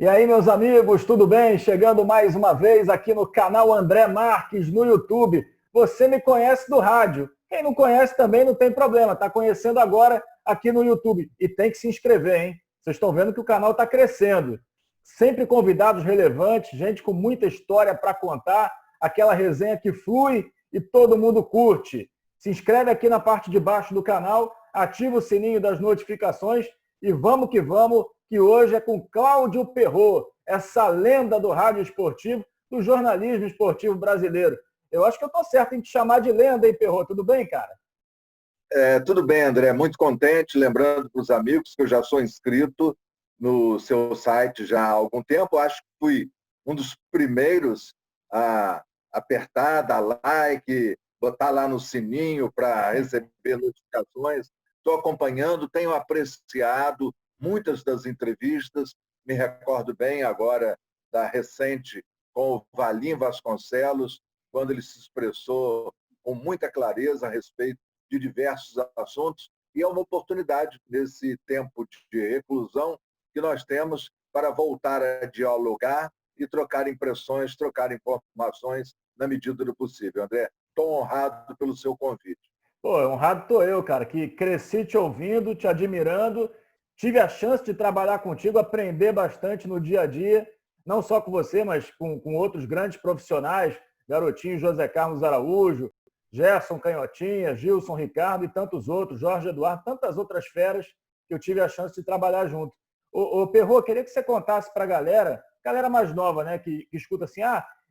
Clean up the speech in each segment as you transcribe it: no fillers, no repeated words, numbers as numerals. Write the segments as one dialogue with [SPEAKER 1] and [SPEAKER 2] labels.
[SPEAKER 1] E aí, meus amigos, tudo bem? Chegando mais uma vez aqui no canal André Marques no YouTube. Você me conhece do rádio. Quem não conhece também não tem problema, está conhecendo agora aqui no YouTube. E tem que se inscrever, hein? Vocês estão vendo que o canal está crescendo. Sempre convidados relevantes, gente com muita história para contar, aquela resenha que flui e todo mundo curte. Se inscreve aqui na parte de baixo do canal, ativa o sininho das notificações e vamos que hoje é com Cláudio Perrot, essa lenda do rádio esportivo, do jornalismo esportivo brasileiro. Eu acho que eu estou certo em te chamar de lenda, hein, Perrot? Tudo bem, cara?
[SPEAKER 2] Tudo bem, André, muito contente. Lembrando para os amigos que eu já sou inscrito no seu site já há algum tempo. Acho que fui um dos primeiros a apertar, dar like, botar lá no sininho para receber notificações. Estou acompanhando, tenho apreciado muitas das entrevistas. Me recordo bem agora da recente com o Valim Vasconcelos, quando ele se expressou com muita clareza a respeito de diversos assuntos, e é uma oportunidade nesse tempo de reclusão que nós temos para voltar a dialogar e trocar impressões, trocar informações na medida do possível. André, estou honrado pelo seu convite.
[SPEAKER 1] Pô, honrado estou eu, cara, que cresci te ouvindo, te admirando, tive a chance de trabalhar contigo, aprender bastante no dia a dia, não só com você, mas com outros grandes profissionais, Garotinho José Carlos Araújo, Gerson Canhotinha, Gilson Ricardo e tantos outros, Jorge Eduardo, tantas outras feras que eu tive a chance de trabalhar junto. Ô Perrot, queria que você contasse para a galera mais nova, né, que escuta assim,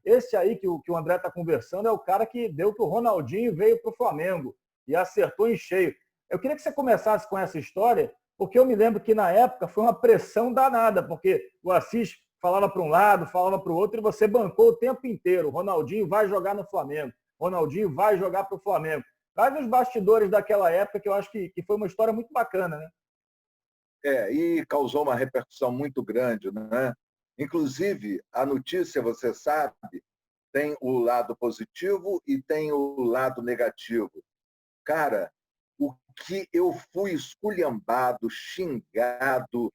[SPEAKER 1] esse aí que o André está conversando é o cara que deu que o Ronaldinho veio para o Flamengo e acertou em cheio. Eu queria que você começasse com essa história, porque eu me lembro que na época foi uma pressão danada, porque o Assis falava para um lado, falava para o outro, e você bancou o tempo inteiro. O Ronaldinho vai jogar no Flamengo. Ronaldinho vai jogar para o Flamengo. Traz os bastidores daquela época, que eu acho que foi uma história muito bacana, né?
[SPEAKER 2] E causou uma repercussão muito grande, né? Inclusive, a notícia, você sabe, tem o lado positivo e tem o lado negativo. Cara, o que eu fui esculhambado, xingado,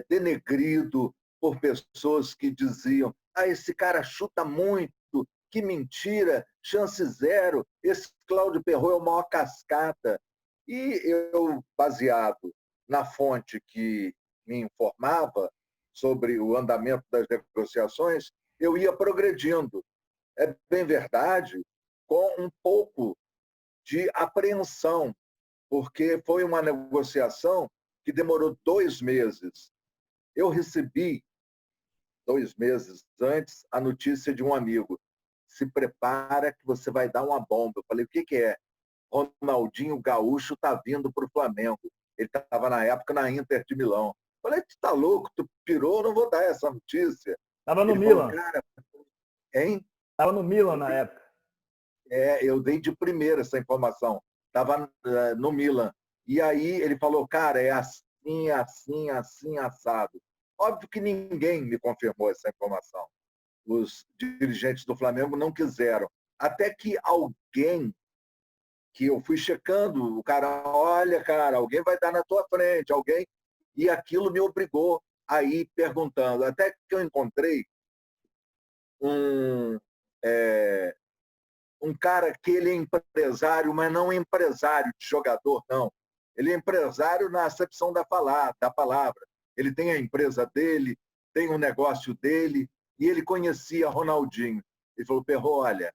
[SPEAKER 2] denegrido por pessoas que diziam: esse cara chuta muito, que mentira, chance zero, esse Cláudio Perrot é o maior cascata. E eu, baseado na fonte que me informava sobre o andamento das negociações, eu ia progredindo. É bem verdade, com um pouco de apreensão, porque foi uma negociação que demorou 2 meses. Eu recebi, 2 meses antes, a notícia de um amigo: se prepara que você vai dar uma bomba. Eu falei: o que é? Ronaldinho Gaúcho está vindo para o Flamengo. Ele estava, na época, na Inter de Milão. Eu falei: tu está louco? Tu pirou? Eu não vou dar essa notícia.
[SPEAKER 1] Tava no
[SPEAKER 2] Ele falou:
[SPEAKER 1] Milan.
[SPEAKER 2] cara, hein?
[SPEAKER 1] Tava no Milan na época.
[SPEAKER 2] Eu dei de primeira essa informação. Estava no Milan. E aí ele falou: cara, é assim, assim, assim, assado. Óbvio que ninguém me confirmou essa informação. Os dirigentes do Flamengo não quiseram. Até que alguém, que eu fui checando, o cara: olha, cara, alguém vai dar na tua frente, alguém. E aquilo me obrigou a ir perguntando. Até que eu encontrei um, é, um cara que ele é empresário, mas não é empresário de jogador, não. Ele é empresário na acepção da palavra. Ele tem a empresa dele, tem o negócio dele, e ele conhecia Ronaldinho. Ele falou: Perrot, olha,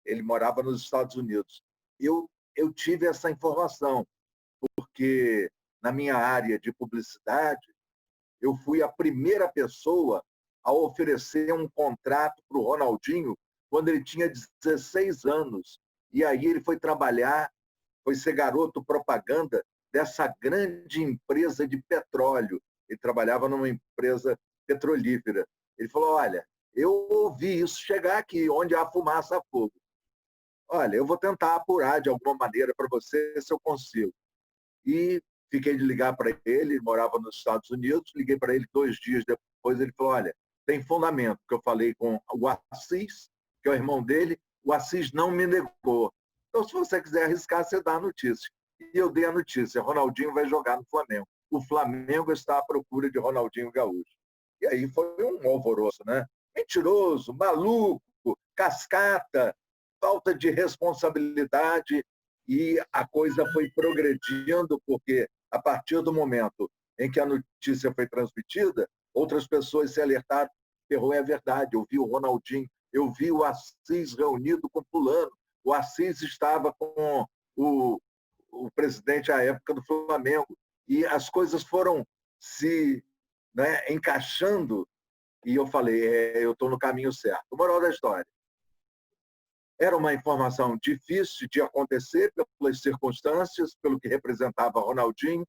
[SPEAKER 2] ele morava nos Estados Unidos. Eu tive essa informação, porque na minha área de publicidade, eu fui a primeira pessoa a oferecer um contrato para o Ronaldinho quando ele tinha 16 anos. E aí ele foi trabalhar, foi ser garoto propaganda dessa grande empresa de petróleo. Ele trabalhava numa empresa petrolífera. Ele falou: olha, eu ouvi isso chegar aqui, onde há fumaça, há fogo. Olha, eu vou tentar apurar de alguma maneira para você se eu consigo. E fiquei de ligar para ele morava nos Estados Unidos, liguei para ele 2 dias depois, ele falou: olha, tem fundamento, que eu falei com o Assis, que é o irmão dele, o Assis não me negou. Então, se você quiser arriscar, você dá a notícia. E eu dei a notícia: Ronaldinho vai jogar no Flamengo. O Flamengo está à procura de Ronaldinho Gaúcho. E aí foi um alvoroço, né? Mentiroso, maluco, cascata, falta de responsabilidade, e a coisa foi progredindo, porque a partir do momento em que a notícia foi transmitida, outras pessoas se alertaram. Ferrou, é verdade, eu vi o Ronaldinho, eu vi o Assis reunido com fulano, o Assis estava com o presidente à época do Flamengo, e as coisas foram se, né, encaixando, e eu falei, eu estou no caminho certo. Moral da história. Era uma informação difícil de acontecer pelas circunstâncias, pelo que representava Ronaldinho,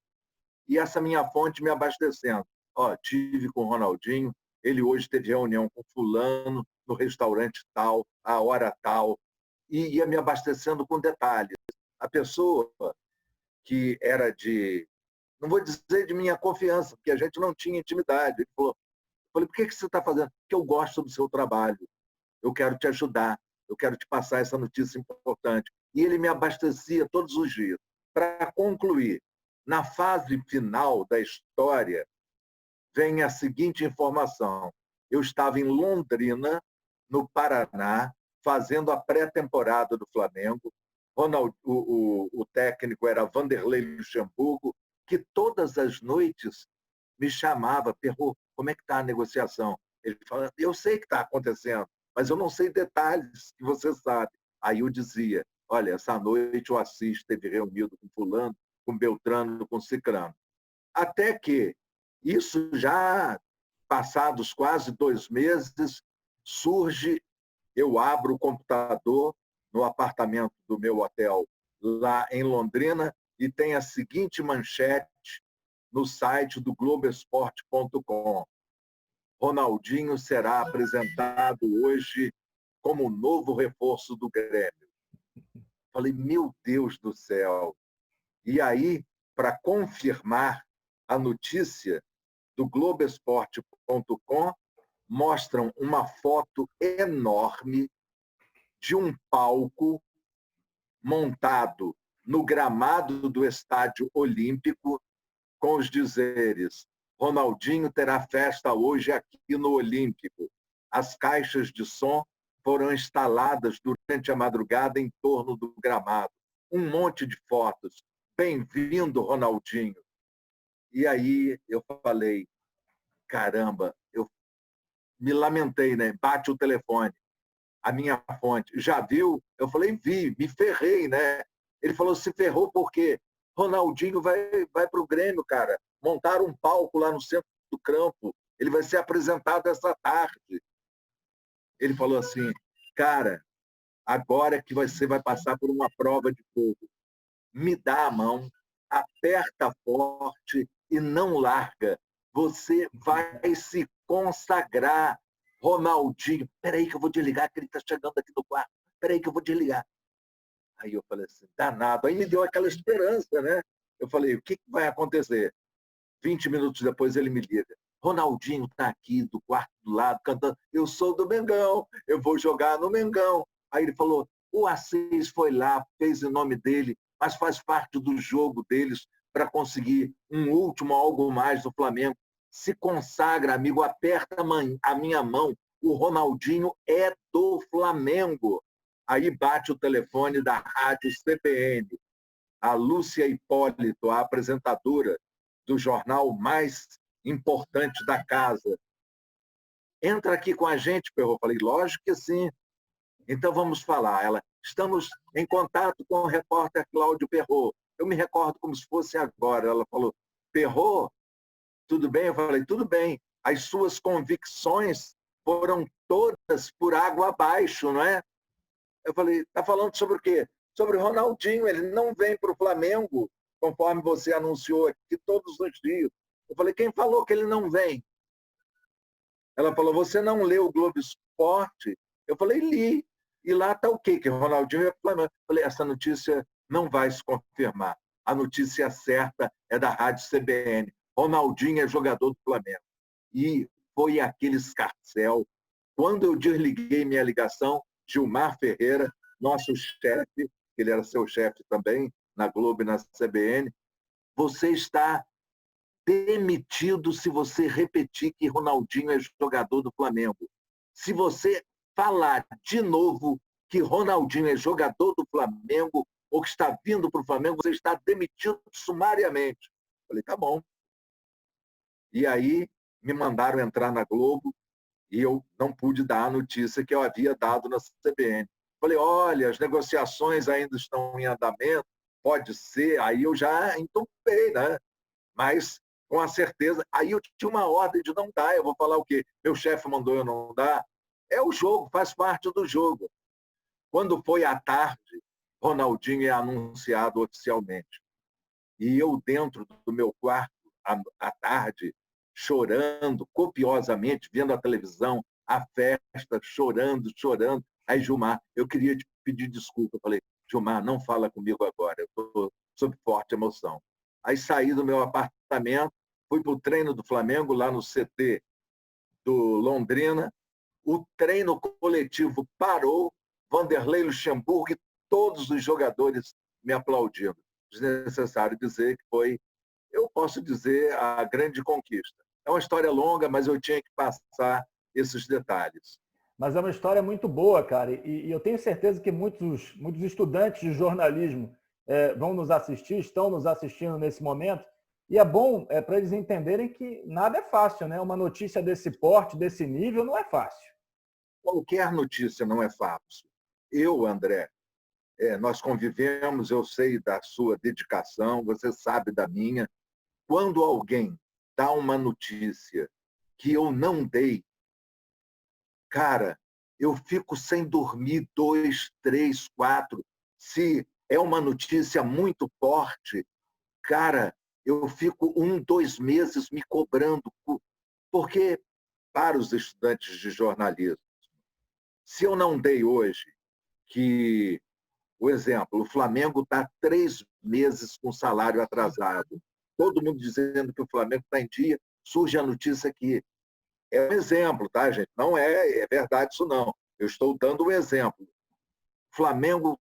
[SPEAKER 2] e essa minha fonte me abastecendo. Ó, tive com o Ronaldinho, ele hoje teve reunião com fulano, no restaurante tal, a hora tal, e ia me abastecendo com detalhes. A pessoa que era não vou dizer de minha confiança, porque a gente não tinha intimidade. Ele falou, eu falei, por que você está fazendo? Porque eu gosto do seu trabalho, eu quero te ajudar, eu quero te passar essa notícia importante. E ele me abastecia todos os dias. Para concluir, na fase final da história, vem a seguinte informação. Eu estava em Londrina, no Paraná, fazendo a pré-temporada do Flamengo. O técnico era Vanderlei Luxemburgo, que todas as noites me chamava, perguntou, como é que está a negociação? Ele fala, eu sei que está acontecendo, mas eu não sei detalhes que você sabe. Aí eu dizia, olha, essa noite o Assis esteve reunido com fulano, com Beltrano, com Cicrano. Até que, isso já passados quase 2 meses, surge, eu abro o computador no apartamento do meu hotel lá em Londrina e tem a seguinte manchete no site do Globoesporte.com. Ronaldinho será apresentado hoje como novo reforço do Grêmio. Falei, meu Deus do céu. E aí, para confirmar a notícia do Globoesporte.com, mostram uma foto enorme de um palco montado no gramado do Estádio Olímpico, com os dizeres: Ronaldinho terá festa hoje aqui no Olímpico. As caixas de som foram instaladas durante a madrugada em torno do gramado. Um monte de fotos. Bem-vindo, Ronaldinho. E aí eu falei, caramba, eu me lamentei, né? Bate o telefone. A minha fonte, já viu? Eu falei, vi, me ferrei, né? Ele falou, se ferrou por quê? Ronaldinho vai para o Grêmio, cara. Montaram um palco lá no centro do campo. Ele vai ser apresentado essa tarde. Ele falou assim, cara, agora é que você vai passar por uma prova de fogo. Me dá a mão, aperta forte e não larga. Você vai se consagrar. Ronaldinho, peraí que eu vou desligar, que ele está chegando aqui no quarto. Peraí que eu vou desligar. Aí eu falei assim, danado. Aí me deu aquela esperança, né? Eu falei, o que vai acontecer? 20 minutos depois ele me liga. Ronaldinho está aqui do quarto do lado, cantando, eu sou do Mengão, eu vou jogar no Mengão. Aí ele falou, o Assis foi lá, fez em nome dele, mas faz parte do jogo deles para conseguir um último algo mais do Flamengo. Se consagra, amigo, aperta a minha mão. O Ronaldinho é do Flamengo. Aí bate o telefone da rádio CBN. A Lúcia Hipólito, a apresentadora do jornal mais importante da casa. Entra aqui com a gente, Perrot. Falei, lógico que sim. Então vamos falar. Ela, estamos em contato com o repórter Cláudio Perrot. Eu me recordo como se fosse agora. Ela falou, Perrot, tudo bem? Eu falei, tudo bem. As suas convicções foram todas por água abaixo, não é? Eu falei, está falando sobre o quê? Sobre o Ronaldinho. Ele não vem para o Flamengo, conforme você anunciou aqui todos os dias. Eu falei, quem falou que ele não vem? Ela falou, você não leu o Globo Esporte? Eu falei, li. E lá está o quê? Que o Ronaldinho é Flamengo. Eu falei, essa notícia não vai se confirmar. A notícia certa é da Rádio CBN. Ronaldinho é jogador do Flamengo. E foi aquele escarcéu. Quando eu desliguei minha ligação, Gilmar Ferreira, nosso chefe, ele era seu chefe também, na Globo e na CBN, você está demitido se você repetir que Ronaldinho é jogador do Flamengo. Se você falar de novo que Ronaldinho é jogador do Flamengo ou que está vindo para o Flamengo, você está demitido sumariamente. Falei, tá bom. E aí me mandaram entrar na Globo e eu não pude dar a notícia que eu havia dado na CBN. Falei, olha, as negociações ainda estão em andamento, pode ser, aí eu já entupei, né? Mas, com a certeza, aí eu tinha uma ordem de não dar, eu vou falar o quê? Meu chefe mandou eu não dar. É o jogo, faz parte do jogo. Quando foi à tarde, Ronaldinho é anunciado oficialmente. E eu, dentro do meu quarto, à tarde, chorando copiosamente, vendo a televisão, a festa, chorando, chorando. Aí, Gilmar, eu queria te pedir desculpa. Eu falei, Gilmar, não fala comigo agora, eu estou sob forte emoção. Aí saí do meu apartamento, fui para o treino do Flamengo, lá no CT do Londrina. O treino coletivo parou, Vanderlei Luxemburgo e todos os jogadores me aplaudindo. Desnecessário dizer que foi, eu posso dizer, a grande conquista. É uma história longa, mas eu tinha que passar esses detalhes.
[SPEAKER 1] Mas é uma história muito boa, cara. E eu tenho certeza que muitos estudantes de jornalismo vão nos assistir, estão nos assistindo nesse momento. E é bom para eles entenderem que nada é fácil, né? Uma notícia desse porte, desse nível, não é fácil.
[SPEAKER 2] Qualquer notícia não é fácil. Eu, André, nós convivemos, eu sei da sua dedicação, você sabe da minha. Quando alguém dá uma notícia que eu não dei, cara, eu fico sem dormir 2, 3, 4. Se é uma notícia muito forte, cara, eu fico 1, 2 meses me cobrando. Porque, para os estudantes de jornalismo, se eu não dei hoje que, o exemplo, o Flamengo está 3 meses com salário atrasado, todo mundo dizendo que o Flamengo está em dia, surge a notícia que é um exemplo, tá, gente? Não é verdade isso, não. Eu estou dando um exemplo. Flamengo,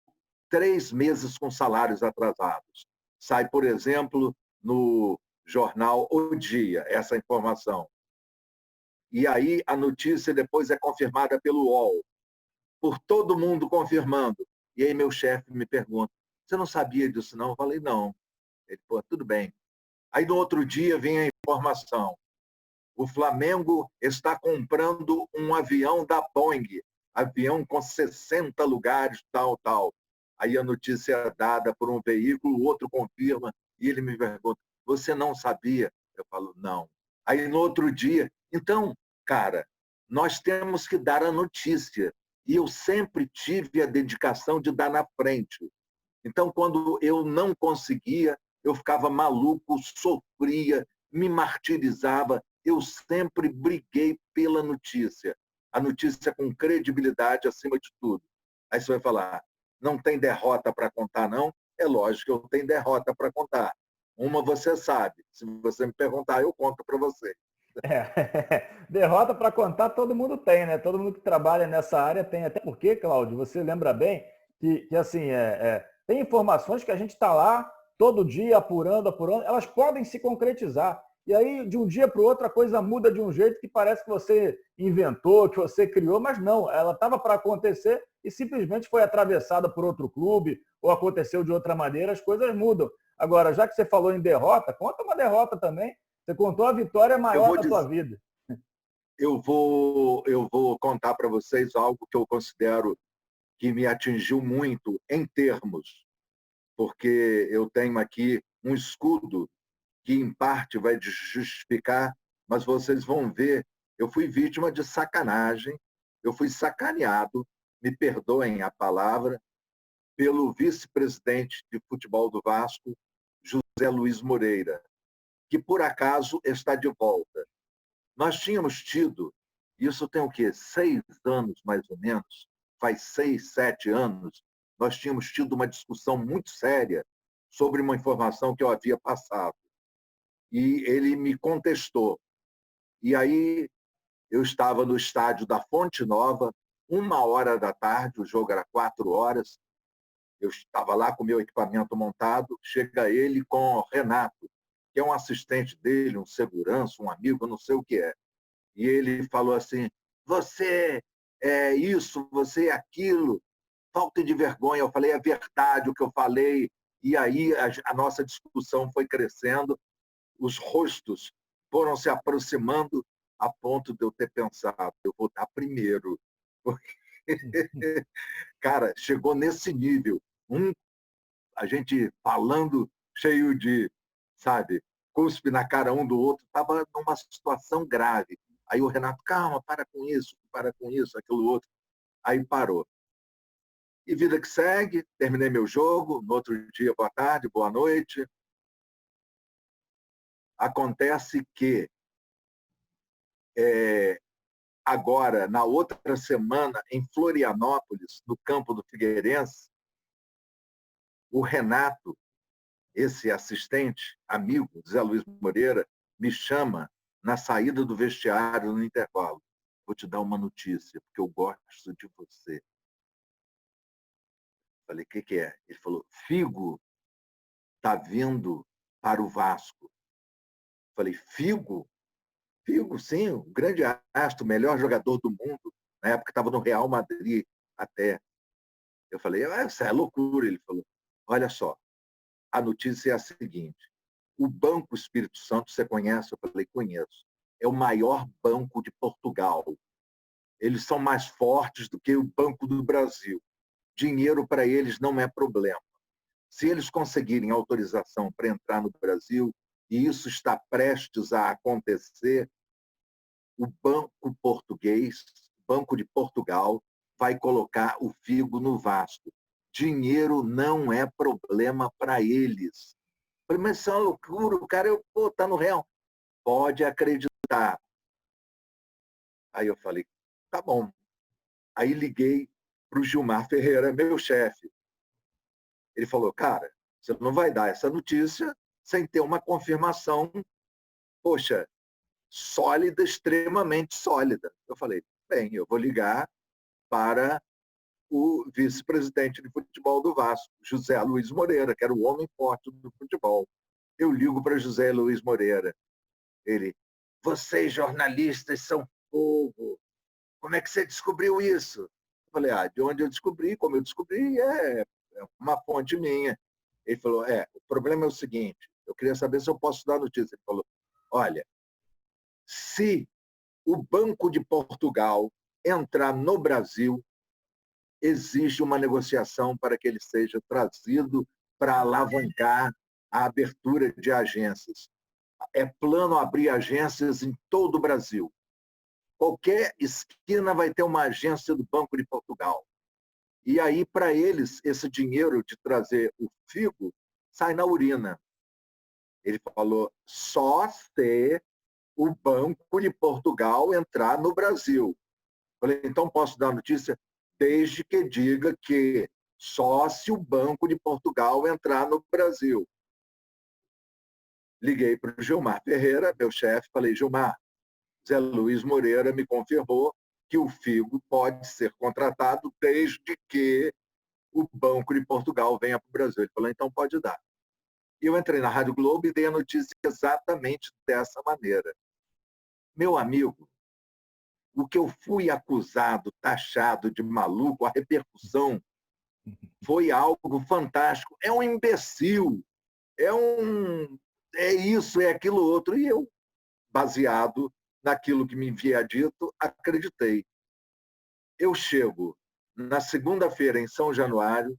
[SPEAKER 2] 3 meses com salários atrasados. Sai, por exemplo, no jornal O Dia, essa informação. E aí a notícia depois é confirmada pelo UOL, por todo mundo confirmando. E aí meu chefe me pergunta, você não sabia disso, não? Eu falei, não. Ele, pô, tudo bem. Aí no outro dia vem a informação. O Flamengo está comprando um avião da Boeing, avião com 60 lugares, tal, tal. Aí a notícia é dada por um veículo, o outro confirma, e ele me pergunta, você não sabia? Eu falo, não. Aí no outro dia, então, cara, nós temos que dar a notícia. E eu sempre tive a dedicação de dar na frente. Então, quando eu não conseguia, eu ficava maluco, sofria, me martirizava. Eu sempre briguei pela notícia. A notícia com credibilidade acima de tudo. Aí você vai falar, não tem derrota para contar, não? É lógico que eu tenho derrota para contar. Uma você sabe. Se você me perguntar, eu conto para você.
[SPEAKER 1] Derrota para contar todo mundo tem, né? Todo mundo que trabalha nessa área tem. Até porque, Cláudio, você lembra bem que assim, tem informações que a gente está lá todo dia apurando, elas podem se concretizar. E aí, de um dia para o outro, a coisa muda de um jeito que parece que você inventou, que você criou, mas não, ela estava para acontecer e simplesmente foi atravessada por outro clube ou aconteceu de outra maneira, as coisas mudam. Agora, já que você falou em derrota, conta uma derrota também. Você contou a vitória maior da tua vida.
[SPEAKER 2] Eu vou contar para vocês algo que eu considero que me atingiu muito em termos, porque eu tenho aqui um escudo que, em parte, vai justificar, mas vocês vão ver, eu fui vítima de sacanagem, eu fui sacaneado, me perdoem a palavra, pelo vice-presidente de futebol do Vasco, José Luiz Moreira, que, por acaso, está de volta. Nós tínhamos tido, isso tem o quê? 6 anos, mais ou menos, faz 6, 7 anos, nós tínhamos tido uma discussão muito séria sobre uma informação que eu havia passado. E ele me contestou. E aí eu estava no estádio da Fonte Nova, 1h da tarde, o jogo era 4 horas, eu estava lá com o meu equipamento montado, chega ele com o Renato, que é um assistente dele, um segurança, um amigo, não sei o que é. E ele falou assim, você é isso, você é aquilo, falta de vergonha. Eu falei, é verdade o que eu falei. E aí a nossa discussão foi crescendo, os rostos foram se aproximando a ponto de eu ter pensado, eu vou dar primeiro. Cara, chegou nesse nível. A gente falando cheio de, sabe, cuspe na cara um do outro, estava numa situação grave. Aí o Renato, calma, para com isso, aquilo outro. Aí parou. E vida que segue, terminei meu jogo, no outro dia, boa tarde, boa noite. Acontece que agora, na outra semana, em Florianópolis, no campo do Figueirense, o Renato, esse assistente, amigo, Zé Luiz Moreira, me chama na saída do vestiário, no intervalo. Vou te dar uma notícia, porque eu gosto de você. Falei, o que é? Ele falou, Figo está vindo para o Vasco. Falei, Figo? Figo, sim, o grande astro, o melhor jogador do mundo. Na época estava no Real Madrid até. Eu falei, isso é loucura. Ele falou, olha só, a notícia é a seguinte, o Banco Espírito Santo, você conhece? Eu falei, conheço. É o maior banco de Portugal. Eles são mais fortes do que o Banco do Brasil. Dinheiro para eles não é problema. Se eles conseguirem autorização para entrar no Brasil, e isso está prestes a acontecer, o Banco Português, Banco de Portugal, vai colocar o Figo no Vasco. Dinheiro não é problema para eles. Falei, mas isso é uma loucura, o cara está no Real. Pode acreditar. Aí eu falei, tá bom. Aí liguei para o Gilmar Ferreira, meu chefe. Ele falou, cara, você não vai dar essa notícia sem ter uma confirmação, poxa, sólida, extremamente sólida. Eu falei, bem, eu vou ligar para o vice-presidente de futebol do Vasco, José Luiz Moreira, que era o homem forte do futebol. Eu ligo para José Luiz Moreira. Ele, vocês jornalistas são fogo. Como é que você descobriu isso? Eu falei, de onde eu descobri, como eu descobri, é uma fonte minha. Ele falou, o problema é o seguinte, eu queria saber se eu posso dar notícia. Ele falou, olha, se o Banco de Portugal entrar no Brasil, existe uma negociação para que ele seja trazido para alavancar a abertura de agências. É plano abrir agências em todo o Brasil. Qualquer esquina vai ter uma agência do Banco de Portugal. E aí, para eles, esse dinheiro de trazer o Figo sai na urina. Ele falou, só se o Banco de Portugal entrar no Brasil. Falei, então posso dar notícia? Desde que diga que só se o Banco de Portugal entrar no Brasil. Liguei para o Gilmar Ferreira, meu chefe, falei, Gilmar, Zé Luiz Moreira me confirmou que o Figo pode ser contratado desde que o Banco de Portugal venha para o Brasil. Ele falou, então pode dar. E eu entrei na Rádio Globo e dei a notícia exatamente dessa maneira. Meu amigo, o que eu fui acusado, taxado de maluco, a repercussão foi algo fantástico. É um imbecil, é isso, é aquilo outro. E eu, baseado naquilo que me havia dito, acreditei. Eu chego na segunda-feira em São Januário,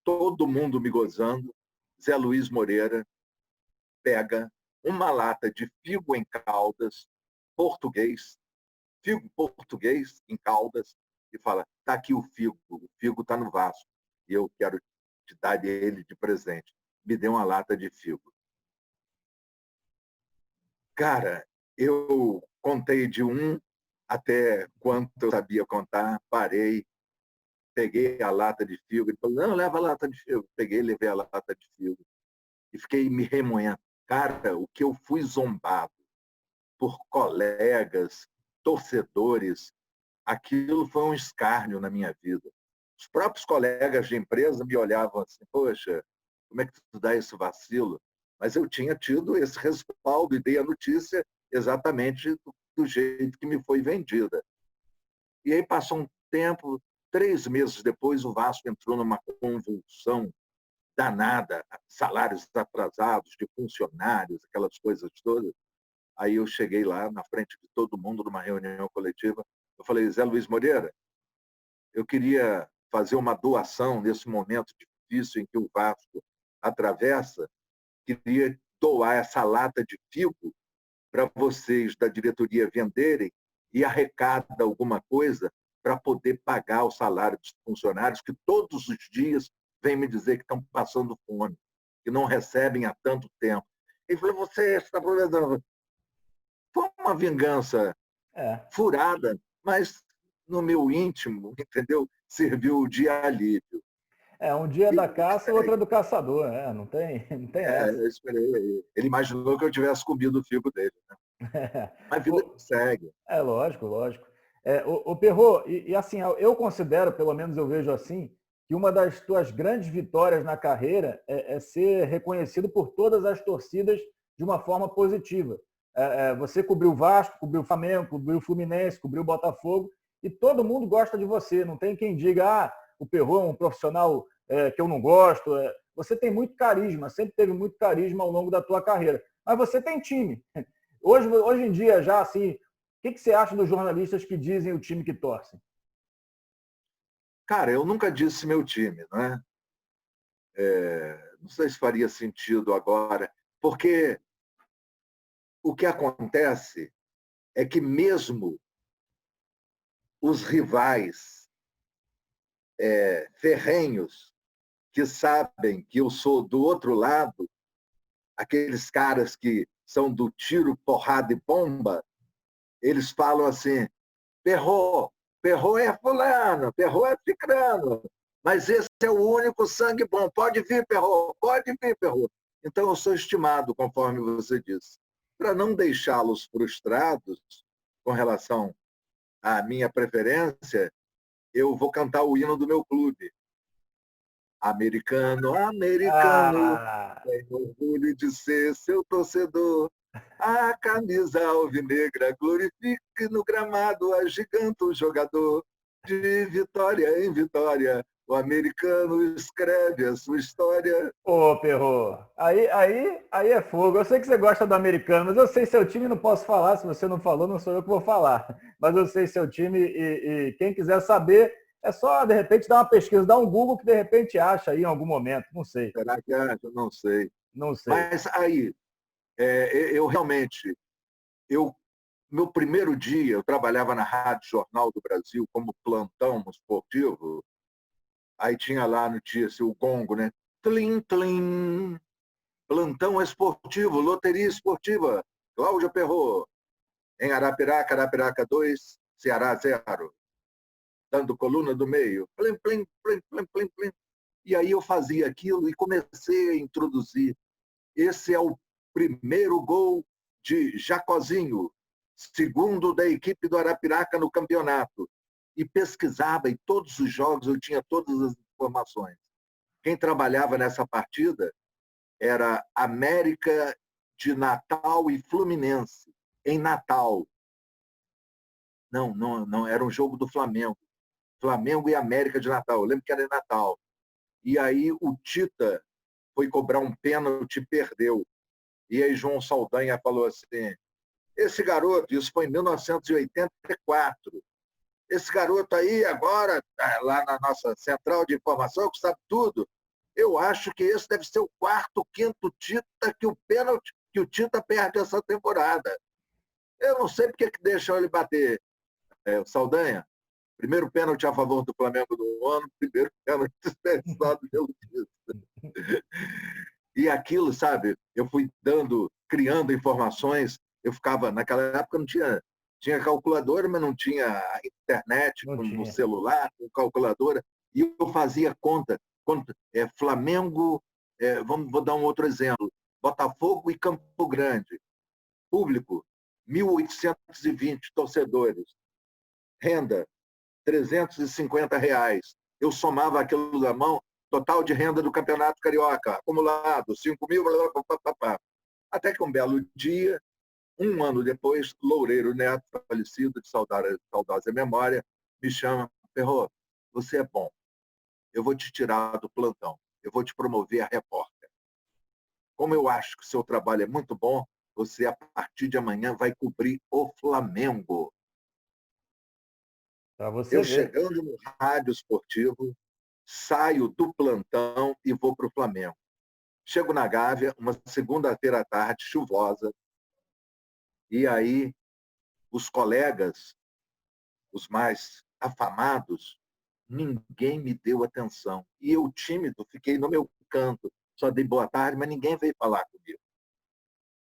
[SPEAKER 2] todo mundo me gozando, Zé Luiz Moreira pega uma lata de figo em caldas, português, figo português em caldas, e fala, está aqui o figo está no Vasco, e eu quero te dar ele de presente. Me dê uma lata de figo. Cara, eu contei de 1 até quanto eu sabia contar, parei, peguei a lata de figo, ele falou, não, leva a lata de figo. Peguei, levei a lata de figo e fiquei me remoendo. Cara, o que eu fui zombado por colegas, torcedores, aquilo foi um escárnio na minha vida. Os próprios colegas de empresa me olhavam assim, poxa, como é que tu dá esse vacilo? Mas eu tinha tido esse respaldo e dei a notícia exatamente do jeito que me foi vendida. E aí passou um tempo, 3 meses depois, o Vasco entrou numa convulsão danada, salários atrasados de funcionários, aquelas coisas todas. Aí eu cheguei lá na frente de todo mundo numa reunião coletiva. Eu falei, Zé Luiz Moreira, eu queria fazer uma doação nesse momento difícil em que o Vasco atravessa, queria doar essa lata de figo para vocês da diretoria venderem e arrecada alguma coisa para poder pagar o salário dos funcionários que todos os dias vêm me dizer que estão passando fome, que não recebem há tanto tempo. Ele falou, você está problema. Foi uma vingança furada, mas no meu íntimo, entendeu? Serviu de alívio.
[SPEAKER 1] Um dia da caça, outro é do caçador, não tem essa.
[SPEAKER 2] Eu esperei. Ele imaginou que eu tivesse comido o figo dele. Né? Mas a vida segue.
[SPEAKER 1] Lógico, lógico. O Perrot, e assim, eu considero, pelo menos eu vejo assim, que uma das tuas grandes vitórias na carreira é ser reconhecido por todas as torcidas de uma forma positiva. Você cobriu o Vasco, cobriu o Flamengo, cobriu o Fluminense, cobriu o Botafogo, e todo mundo gosta de você. Não tem quem diga, o Perrot é um profissional que eu não gosto. Você tem muito carisma, sempre teve muito carisma ao longo da tua carreira. Mas você tem time. Hoje em dia, já assim, o que você acha dos jornalistas que dizem o time que torcem?
[SPEAKER 2] Cara, eu nunca disse meu time, não é? Não sei se faria sentido agora, porque o que acontece é que mesmo os rivais ferrenhos que sabem que eu sou do outro lado, aqueles caras que são do tiro, porrada e bomba, eles falam assim, Perrot é fulano, Perrot é cicrano, mas esse é o único sangue bom, pode vir, Perrot, pode vir, Perrot. Então eu sou estimado, conforme você disse. Para não deixá-los frustrados com relação à minha preferência, eu vou cantar o hino do meu clube. Americano, americano, tenho orgulho de ser seu torcedor. A camisa alvinegra glorifique no gramado, agiganta o jogador. De vitória em vitória, o americano escreve a sua história.
[SPEAKER 1] Ô, Perrot, aí é fogo. Eu sei que você gosta do americano, mas eu sei seu time, não posso falar. Se você não falou, não sou eu que vou falar. Mas eu sei seu time e quem quiser saber, é só, de repente, dar uma pesquisa, dar um Google que, de repente, acha aí em algum momento. Não sei.
[SPEAKER 2] Será que acha? Não sei.
[SPEAKER 1] Não sei.
[SPEAKER 2] Mas aí, eu realmente, meu primeiro dia, eu trabalhava na Rádio Jornal do Brasil como plantão esportivo. Aí tinha lá no dia o gongo, né? Tlim, tlim. Plantão esportivo, loteria esportiva. Cláudia Perrot. Em Arapiraca, Arapiraca 2, Ceará 0. Dando coluna do meio. Plim, plim, plim, plim, plim, plim. E aí eu fazia aquilo e comecei a introduzir. Esse é o primeiro gol de Jacozinho, segundo da equipe do Arapiraca no campeonato. E pesquisava, e todos os jogos eu tinha todas as informações. Quem trabalhava nessa partida era América de Natal e Fluminense, em Natal. Não, era um jogo do Flamengo. Flamengo e América de Natal. Eu lembro que era em Natal. E aí o Tita foi cobrar um pênalti e perdeu. E aí João Saldanha falou assim, esse garoto, isso foi em 1984, esse garoto aí agora, lá na nossa central de informação, que sabe tudo, eu acho que esse deve ser o quarto, quinto Tita que o pênalti que o Tita perde essa temporada. Eu não sei porque que deixam ele bater. Saldanha, primeiro pênalti a favor do Flamengo do ano, primeiro pênalti dispensado pelo Tita. E aquilo, sabe, eu fui criando informações, eu ficava, naquela época não tinha calculadora, mas não tinha internet no celular, com calculadora, e eu fazia conta. Flamengo, vou dar um outro exemplo, Botafogo e Campo Grande, público, 1.820 torcedores, renda, R$ 350. Eu somava aquilo da mão, total de renda do Campeonato Carioca, acumulado, 5 mil, blá, blá, blá, blá, blá. Até que um belo dia, um ano depois, Loureiro Neto, falecido de saudosa memória, me chama: Perrô, você é bom, eu vou te tirar do plantão, eu vou te promover a repórter. Como eu acho que o seu trabalho é muito bom, você, a partir de amanhã, vai cobrir o Flamengo.
[SPEAKER 1] Para você
[SPEAKER 2] Eu
[SPEAKER 1] ver.
[SPEAKER 2] chegando no rádio esportivo, saio do plantão e vou para o Flamengo. Chego na Gávea, uma segunda-feira à tarde, chuvosa, e aí os colegas, os mais afamados, ninguém me deu atenção. E eu, tímido, fiquei no meu canto, só dei boa tarde, mas ninguém veio falar comigo.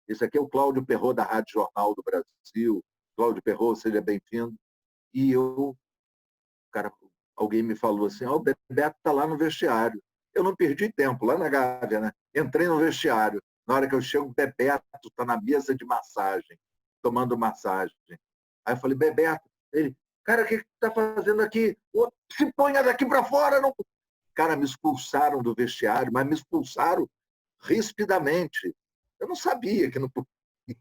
[SPEAKER 2] Esse aqui é o Cláudio Perrot, da Rádio Jornal do Brasil. Cláudio Perrot, seja bem-vindo. E eu, cara, alguém me falou assim: o Bebeto está lá no vestiário. Eu não perdi tempo, lá na Gávea, né? Entrei no vestiário. Na hora que eu chego, o Bebeto está na mesa de massagem, tomando massagem. Aí eu falei: Bebeto, ele, cara, o que está fazendo aqui? Se ponha daqui para fora. Não... Cara, me expulsaram do vestiário, mas me expulsaram rispidamente. Eu não sabia que não podia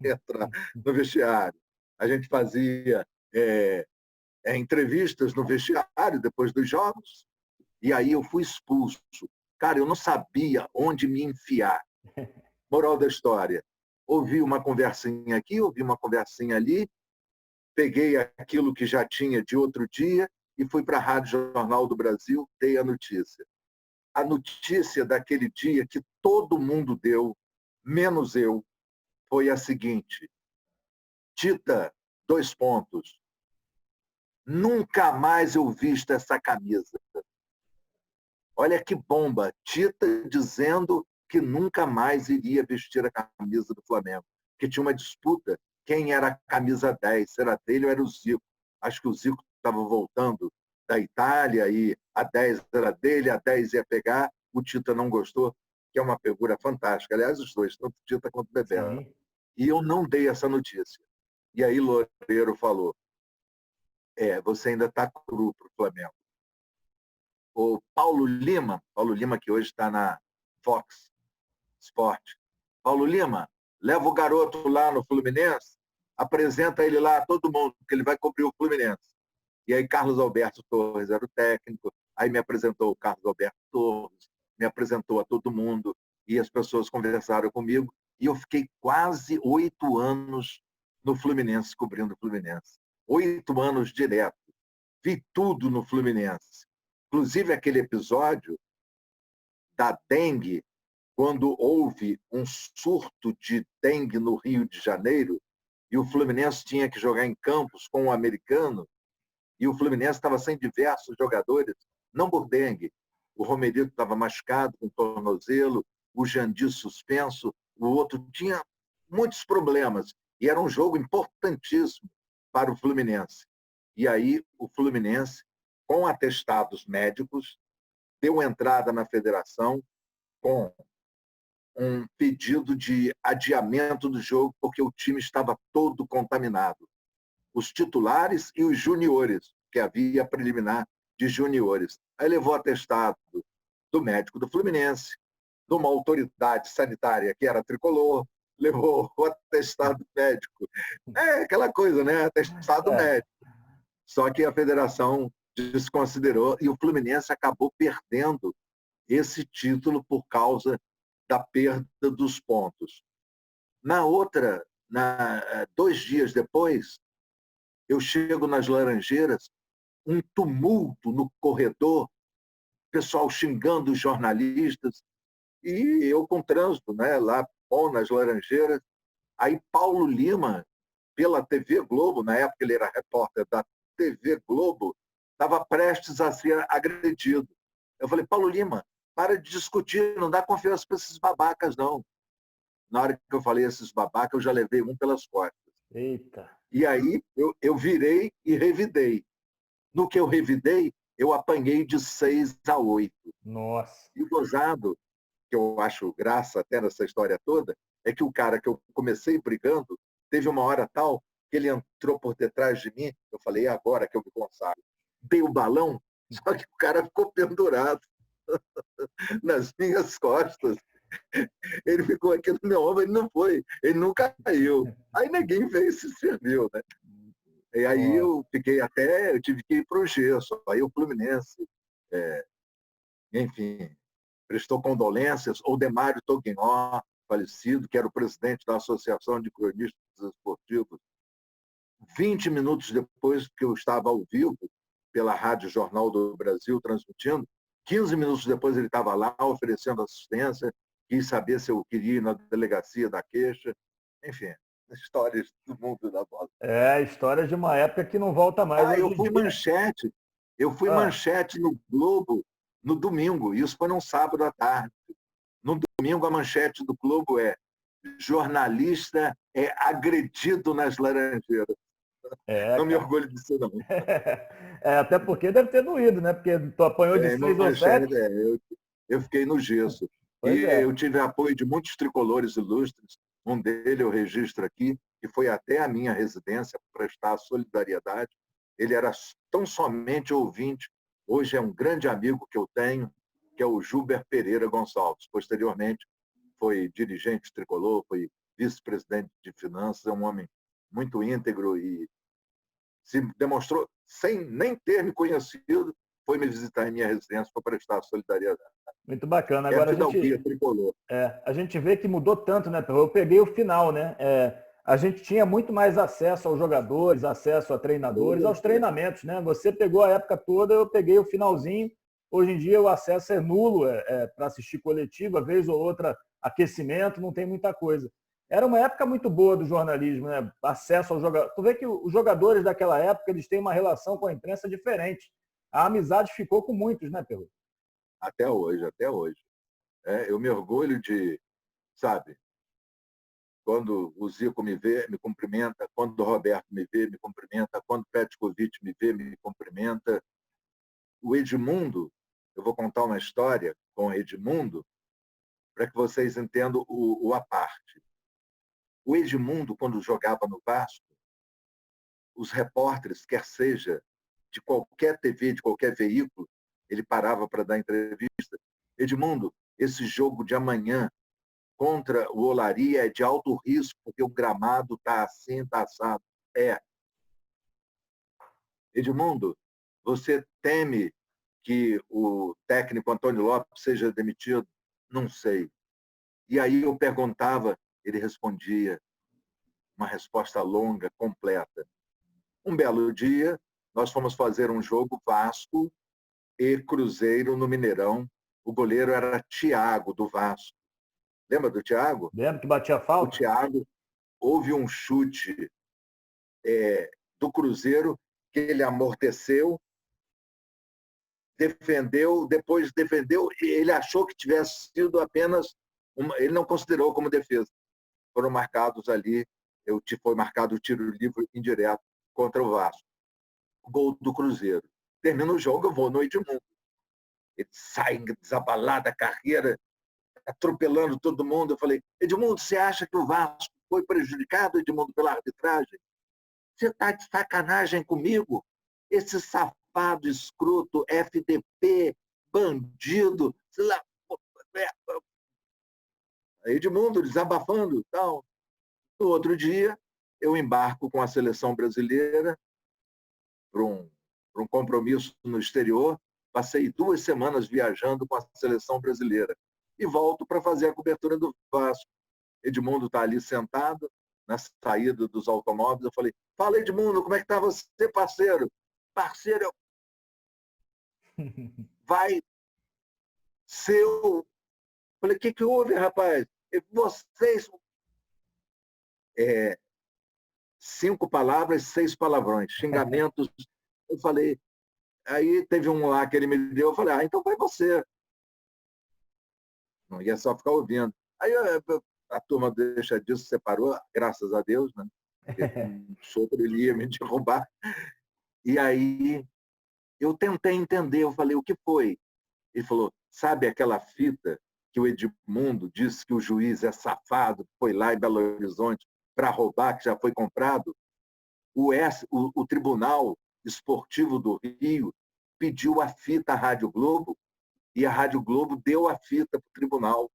[SPEAKER 2] entrar no vestiário. A gente fazia entrevistas no vestiário depois dos jogos, e aí eu fui expulso. Cara, eu não sabia onde me enfiar. Moral da história: ouvi uma conversinha aqui, ouvi uma conversinha ali, peguei aquilo que já tinha de outro dia e fui para a Rádio Jornal do Brasil, dei a notícia. A notícia daquele dia que todo mundo deu, menos eu, foi a seguinte: Tita, 2 pontos. Nunca mais eu visto essa camisa. Olha que bomba. Tita dizendo que nunca mais iria vestir a camisa do Flamengo. Que tinha uma disputa. Quem era a camisa 10? Se era dele ou era o Zico? Acho que o Zico estava voltando da Itália e a 10 era dele, a 10 ia pegar. O Tita não gostou, que é uma figura fantástica. Aliás, os dois, tanto o Tita quanto o Bebeto. E eu não dei essa notícia. E aí Loureiro falou: você ainda está cru para o Flamengo. O Paulo Lima, que hoje está na Fox Sport. Paulo Lima, leva o garoto lá no Fluminense, apresenta ele lá a todo mundo, porque ele vai cobrir o Fluminense. E aí Carlos Alberto Torres era o técnico, aí me apresentou o Carlos Alberto Torres, me apresentou a todo mundo, e as pessoas conversaram comigo, e eu fiquei quase 8 anos no Fluminense, cobrindo o Fluminense. 8 anos direto. Vi tudo no Fluminense. Inclusive aquele episódio da dengue, quando houve um surto de dengue no Rio de Janeiro, e o Fluminense tinha que jogar em Campos com o americano, e o Fluminense estava sem diversos jogadores, não por dengue. O Romerito estava machucado com tornozelo, o Jandir suspenso, o outro tinha muitos problemas. E era um jogo importantíssimo para o Fluminense. E aí o Fluminense, com atestados médicos, deu entrada na federação com um pedido de adiamento do jogo, porque o time estava todo contaminado. Os titulares e os juniores, que havia preliminar de juniores. Aí levou atestado do médico do Fluminense, de uma autoridade sanitária que era tricolor, levou o atestado médico. É aquela coisa, né? Atestado médico. Só que a federação desconsiderou e o Fluminense acabou perdendo esse título por causa da perda dos pontos. Na outra, 2 dias depois, eu chego nas Laranjeiras, um tumulto no corredor, pessoal xingando os jornalistas, e eu com trânsito, né, lá bom, nas Laranjeiras. Aí Paulo Lima, pela TV Globo, na época ele era repórter da TV Globo, estava prestes a ser agredido. Eu falei: Paulo Lima, para de discutir, não dá confiança para esses babacas, não. Na hora que eu falei esses babacas, eu já levei um pelas costas.
[SPEAKER 1] Eita.
[SPEAKER 2] E aí eu virei e revidei. No que eu revidei, eu apanhei de 6-8.
[SPEAKER 1] Nossa.
[SPEAKER 2] E o gozado, que eu acho graça até nessa história toda, é que o cara que eu comecei brigando, teve uma hora tal que ele entrou por detrás de mim, eu falei: agora que eu me consagro. Dei o balão, só que o cara ficou pendurado. nas minhas costas. Ele ficou aqui no meu ombro, ele não foi, ele não caiu. Aí ninguém veio e se serviu, né? E aí
[SPEAKER 1] Nossa.
[SPEAKER 2] eu tive que ir para o gesso. Aí o Fluminense, enfim, prestou condolências. O Demário Toguinho, falecido, que era o presidente da Associação de Cronistas Esportivos, 20 minutos depois que eu estava ao vivo, pela Rádio Jornal do Brasil, transmitindo, 15 minutos depois ele estava lá oferecendo assistência, quis saber se eu queria ir na delegacia da queixa. Enfim, histórias do mundo da bola.
[SPEAKER 1] É, histórias de uma época que não volta mais
[SPEAKER 2] Ah,
[SPEAKER 1] hoje em dia.
[SPEAKER 2] eu fui
[SPEAKER 1] Ah,
[SPEAKER 2] manchete no Globo no domingo, isso foi num sábado à tarde. No domingo, a manchete do Globo é: jornalista é agredido nas Laranjeiras.
[SPEAKER 1] é,
[SPEAKER 2] Não me
[SPEAKER 1] cara.
[SPEAKER 2] orgulho disso, não.
[SPEAKER 1] É, até porque deve ter doído, né? Porque tu apanhou de
[SPEAKER 2] É,
[SPEAKER 1] seis ou
[SPEAKER 2] manchete,
[SPEAKER 1] sete.
[SPEAKER 2] eu fiquei no gesso. E
[SPEAKER 1] Pois
[SPEAKER 2] eu
[SPEAKER 1] é.
[SPEAKER 2] tive apoio de muitos tricolores ilustres. Um dele eu registro aqui, que foi até a minha residência prestar solidariedade. Ele era tão somente ouvinte, hoje é um grande amigo que eu tenho, que é o Gilber Pereira Gonçalves. Posteriormente, foi dirigente tricolor, foi vice-presidente de finanças, é um homem muito íntegro e se demonstrou, sem nem ter me conhecido, foi me visitar em minha residência para prestar solidariedade.
[SPEAKER 1] Muito bacana.
[SPEAKER 2] É a
[SPEAKER 1] Agora
[SPEAKER 2] fidalguia tricolor.
[SPEAKER 1] a gente vê que mudou tanto, né, Perro? Eu peguei o final, né? A gente tinha muito mais acesso aos jogadores, acesso a treinadores, aos treinamentos, né? Você pegou a época toda, eu peguei o finalzinho. Hoje em dia o acesso é nulo para assistir coletiva, vez ou outra aquecimento, não tem muita coisa. Era uma época muito boa do jornalismo, né? Acesso ao jogador. Tu vê que os jogadores daquela época eles têm uma relação com a imprensa diferente. A amizade ficou com muitos, né, Perro?
[SPEAKER 2] Até hoje, até hoje. Eu me orgulho de, sabe, quando o Zico me vê, me cumprimenta, quando o Roberto me vê, me cumprimenta, quando o Petkovic me vê, me cumprimenta. O Edmundo, eu vou contar uma história com o Edmundo para que vocês entendam o à parte. O Edmundo, quando jogava no Vasco, os repórteres, quer seja de qualquer TV, de qualquer veículo, ele parava para dar entrevista. Edmundo, esse jogo de amanhã contra o Olaria é de alto risco, porque o gramado está assim, está assado. É. Edmundo, você teme que o técnico Antônio Lopes seja demitido? Não sei. E aí eu perguntava, ele respondia uma resposta longa, completa. Um belo dia, nós fomos fazer um jogo Vasco e Cruzeiro no Mineirão. O goleiro era Thiago, do Vasco. Lembra do Thiago?
[SPEAKER 1] Lembra que batia
[SPEAKER 2] O
[SPEAKER 1] falta?
[SPEAKER 2] Thiago, houve um chute do Cruzeiro que ele amorteceu, defendeu, depois defendeu, e ele achou que tivesse sido apenas ele não considerou como defesa. Foram marcados ali, foi marcado o tiro livre indireto contra o Vasco. Gol do Cruzeiro. Termina o jogo, eu vou no Edmundo. Ele sai desabalado da carreira, atropelando todo mundo. Eu falei: Edmundo, você acha que o Vasco foi prejudicado, Edmundo, pela arbitragem? Você está de sacanagem comigo? Esse safado, escroto, FDP, bandido, sei lá. Edmundo desabafando. Tal. No outro dia, eu embarco com a seleção brasileira para um compromisso no exterior. Passei 2 semanas viajando com a seleção brasileira. E volto para fazer a cobertura do Vasco. Edmundo está ali sentado, na saída dos automóveis. Eu falei: fala, Edmundo, como é que está você, parceiro? Parceiro, vai ser o... Falei: o que houve, rapaz? Vocês... 5 palavras, 6 palavrões, xingamentos. Eu falei... Aí teve um lá que ele me deu, eu falei: então vai você. Não ia só ficar ouvindo. Aí a turma deixa disso, separou, graças a Deus, né? Porque um sopro ele ia me derrubar. E aí eu tentei entender, eu falei: o que foi? Ele falou: sabe aquela fita que o Edmundo disse que o juiz é safado, foi lá em Belo Horizonte para roubar, que já foi comprado? O Tribunal Esportivo do Rio pediu a fita à Rádio Globo e a Rádio Globo deu a fita para o tribunal.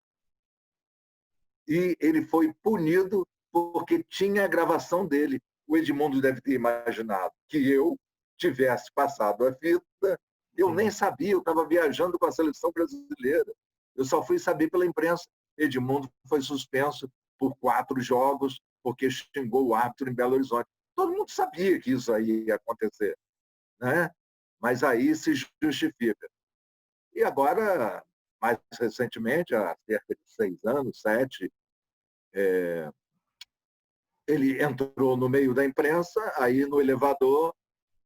[SPEAKER 2] E ele foi punido porque tinha a gravação dele. O Edmundo deve ter imaginado que eu tivesse passado a fita. Eu nem sabia, eu estava viajando com a seleção brasileira. Eu só fui saber pela imprensa. Edmundo foi suspenso por 4 jogos porque xingou o árbitro em Belo Horizonte. Todo mundo sabia que isso aí ia acontecer, né? Mas aí se justifica. E agora, mais recentemente, há cerca de 6 anos, 7, ele entrou no meio da imprensa, aí no elevador,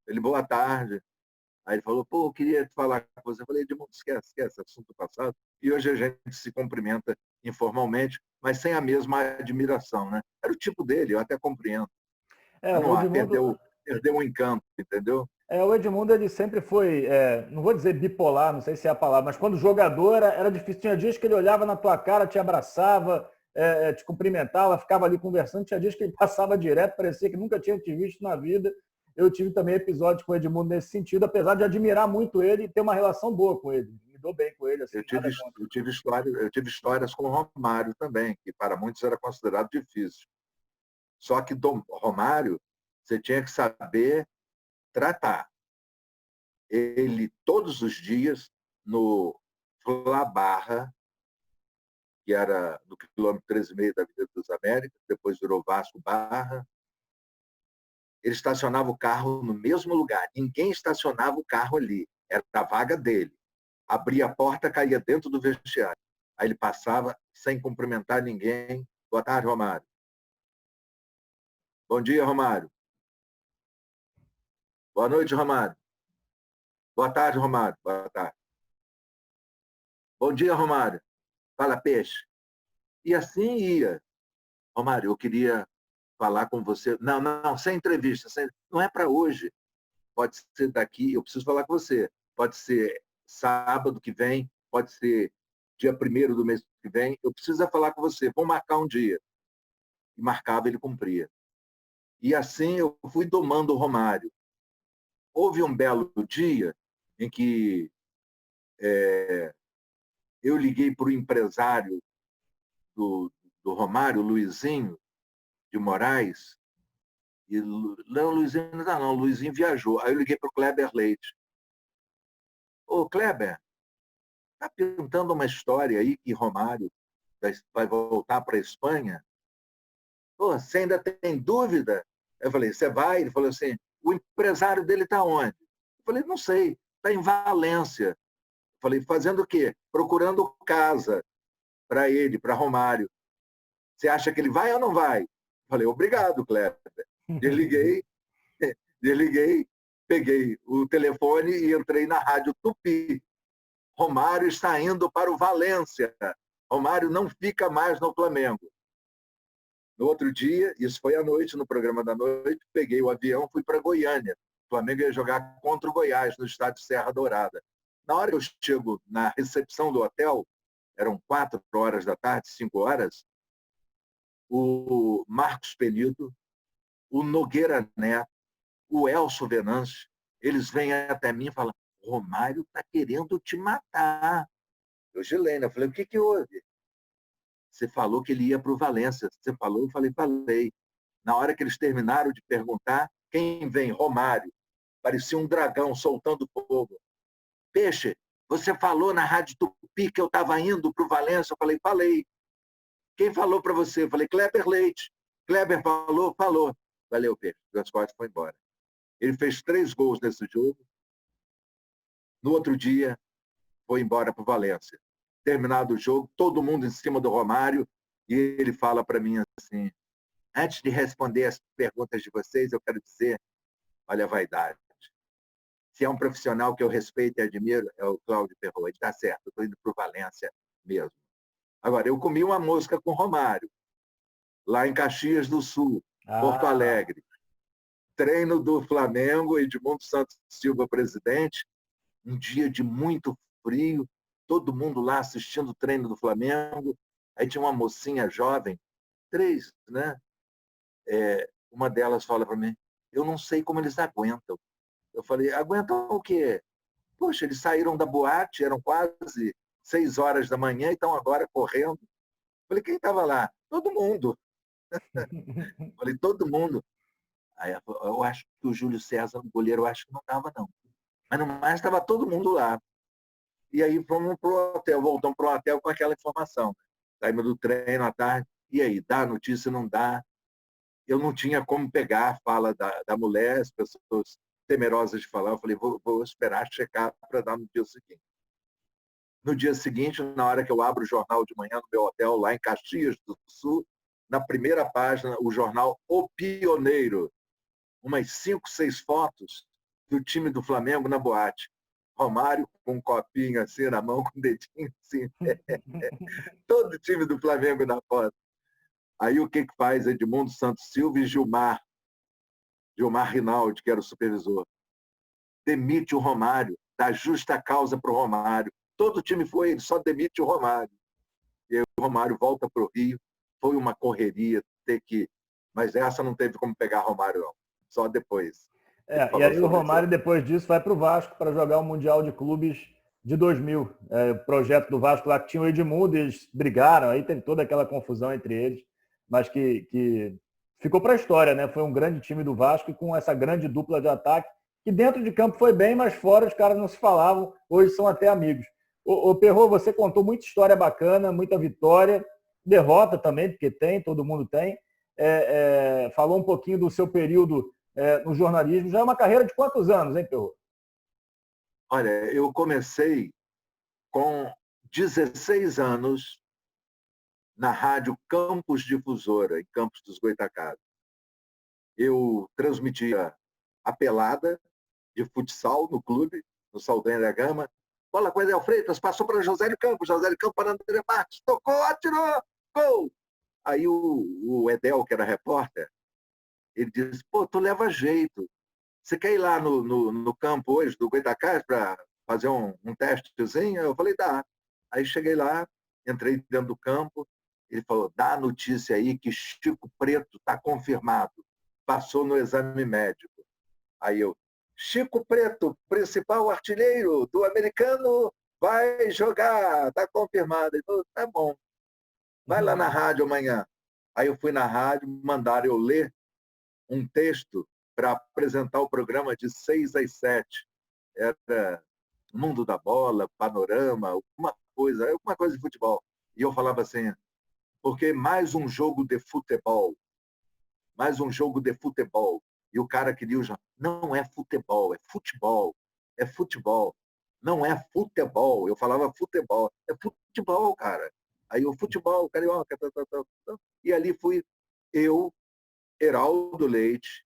[SPEAKER 2] ele, boa tarde. Aí ele falou, pô, eu queria falar com você. Eu falei, Edmundo, esquece, assunto passado. E hoje a gente se cumprimenta informalmente, mas sem a mesma admiração, né? Era o tipo dele, eu até compreendo. Mas
[SPEAKER 1] O
[SPEAKER 2] não há,
[SPEAKER 1] Edmundo,
[SPEAKER 2] perdeu o encanto, entendeu?
[SPEAKER 1] o Edmundo ele sempre foi, não vou dizer bipolar, não sei se é a palavra, mas quando jogador era difícil. Tinha dias que ele olhava na tua cara, te abraçava, te cumprimentava, ficava ali conversando. Tinha dias que ele passava direto, parecia que nunca tinha te visto na vida. Eu tive também episódios com o Edmundo nesse sentido, apesar de admirar muito ele e ter uma relação boa com ele. Me dou bem com ele, assim, nada contra.
[SPEAKER 2] Eu tive histórias com o Romário também, que para muitos era considerado difícil. Só que do Romário, você tinha que saber tratar. Ele, todos os dias, no Fla Barra, que era no quilômetro 13,5 da Avenida das Américas, depois virou Vasco Barra, ele estacionava o carro no mesmo lugar. Ninguém estacionava o carro ali. Era a vaga dele. Abria a porta, caía dentro do vestiário. Aí ele passava sem cumprimentar ninguém. Boa tarde, Romário. Bom dia, Romário. Boa noite, Romário. Boa tarde, Romário. Boa tarde. Bom dia, Romário. Fala, peixe. E assim ia. Romário, eu queria falar com você. Não, não, sem entrevista. Não é para hoje. Pode ser daqui, eu preciso falar com você. Pode ser sábado que vem, pode ser dia 1º do mês que vem. Eu preciso falar com você. Vamos marcar um dia. E marcava, ele cumpria. E assim eu fui domando o Romário. Houve um belo dia em que eu liguei para o empresário do Romário, Luizinho de Moraes, e não, Luizinho não, Luizinho viajou. Aí eu liguei para o Kleber Leite. Ô, Kleber, está pintando uma história aí que Romário vai voltar para a Espanha? Pô, você ainda tem dúvida? Eu falei, você vai? Ele falou assim, o empresário dele está onde? Eu falei, não sei, está em Valência. Eu falei, fazendo o quê? Procurando casa para ele, para Romário. Você acha que ele vai ou não vai? Eu falei, obrigado, Kleber. Desliguei, desliguei, peguei o telefone e entrei na Rádio Tupi. Romário está indo para o Valência. Romário não fica mais no Flamengo. No outro dia, isso foi à noite, no programa da noite, peguei o avião, fui para Goiânia. O Flamengo ia jogar contra o Goiás, no estádio Serra Dourada. Na hora que eu chego na recepção do hotel, eram 4 horas da tarde, 5 horas, o Marcos Penido, o Nogueira Neto, o Elcio Venâncio, eles vêm até mim e falam, Romário está querendo te matar. Eu gelei, né? Eu falei, o que houve? Você falou que ele ia para o Valência. Você falou? Eu falei, falei. Na hora que eles terminaram de perguntar, quem vem? Romário. Parecia um dragão soltando fogo. Peixe, você falou na Rádio Tupi que eu estava indo para o Valência? Eu falei, falei. Quem falou para você? Eu falei, Kleber Leite. Kleber falou? Falou. Valeu, Peixe. O Gascoigne foi embora. Ele fez 3 gols nesse jogo. No outro dia, foi embora para o Valência. Terminado o jogo, todo mundo em cima do Romário, e ele fala para mim assim, antes de responder as perguntas de vocês, eu quero dizer, olha a vaidade. Se é um profissional que eu respeito e admiro, é o Cláudio Ferro. Ele está certo, estou indo para o Valência mesmo. Agora, eu comi uma mosca com o Romário, lá em Caxias do Sul, Porto Alegre. Treino do Flamengo, Edmundo Santos Silva, presidente, um dia de muito frio, todo mundo lá assistindo o treino do Flamengo. Aí tinha uma mocinha jovem, 3, né? Uma delas fala para mim, eu não sei como eles aguentam. Eu falei, aguentam o quê? Poxa, eles saíram da boate, eram quase 6 horas da manhã e estão agora correndo. Falei, quem estava lá? Todo mundo. Falei, todo mundo. Aí ela falou, eu acho que o Júlio César, o goleiro, eu acho que não estava, não. Mas no mais estava todo mundo lá. E aí fomos para o hotel, voltamos para o hotel com aquela informação. Saímos do treino à tarde. E aí, dá notícia, não dá? Eu não tinha como pegar a fala da mulher, as pessoas temerosas de falar. Eu falei, vou esperar checar para dar no dia seguinte. No dia seguinte, na hora que eu abro o jornal de manhã no meu hotel, lá em Caxias do Sul, na primeira página, o jornal O Pioneiro, umas 5, 6 fotos do time do Flamengo na boate. Romário com um copinho assim na mão, com o dedinho assim. Todo o time do Flamengo na foto. Aí o que faz Edmundo Santos Silva e Gilmar Rinaldi, que era o supervisor? Demite o Romário, dá justa causa para o Romário. Todo o time foi, ele só demite o Romário. E aí o Romário volta para o Rio. Foi uma correria, ter que... Mas essa não teve como pegar Romário, não. Só depois.
[SPEAKER 1] E aí o Romário, depois disso, vai para o Vasco para jogar o Mundial de Clubes de 2000. O projeto do Vasco lá que tinha o Edmundo, eles brigaram, aí teve toda aquela confusão entre eles, mas que ficou para a história, né? Foi um grande time do Vasco e com essa grande dupla de ataque, que dentro de campo foi bem, mas fora os caras não se falavam, hoje são até amigos. Ô Perrô, você contou muita história bacana, muita vitória, derrota também, porque tem, todo mundo tem. Falou um pouquinho do seu período no jornalismo. Já é uma carreira de quantos anos, hein, Perrô?
[SPEAKER 2] Olha, eu comecei com 16 anos na Rádio Campos Difusora, em Campos dos Goytacazes. Eu transmitia a pelada de futsal no clube, no Saldanha da Gama. Bola com Edel Freitas, passou para José de Campos para André Marques, tocou, atirou, gol! Aí o Edel, que era repórter, ele disse, pô, tu leva jeito. Você quer ir lá no campo hoje do Goytacazes para fazer um testezinho? Eu falei, dá. Aí cheguei lá, entrei dentro do campo, ele falou, dá a notícia aí que Chico Preto está confirmado. Passou no exame médico. Aí eu, Chico Preto, principal artilheiro do americano, vai jogar, está confirmado. Ele falou, tá bom, vai lá na rádio amanhã. Aí eu fui na rádio, mandaram eu ler um texto para apresentar o programa de 6 às 7. Era Mundo da Bola, Panorama, alguma coisa de futebol. E eu falava assim, porque mais um jogo de futebol, mais um jogo de futebol. E o cara queria já, não é futebol, é futebol, é futebol. Não é futebol, eu falava futebol, é futebol, cara. Aí o futebol, carioca, e ali fui eu, Heraldo Leite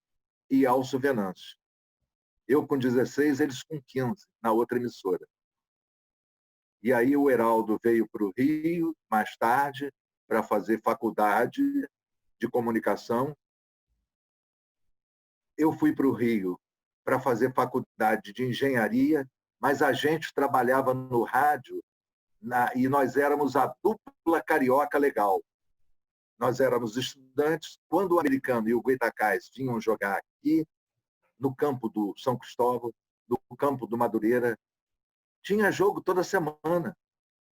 [SPEAKER 2] e Alcio Venâncio. Eu com 16, eles com 15, na outra emissora. E aí o Heraldo veio para o Rio, mais tarde, para fazer faculdade de comunicação. Eu fui para o Rio para fazer faculdade de engenharia, mas a gente trabalhava no rádio e nós éramos a dupla carioca legal. Nós éramos estudantes. Quando o americano e o Goytacazes vinham jogar aqui, no campo do São Cristóvão, no campo do Madureira, tinha jogo toda semana.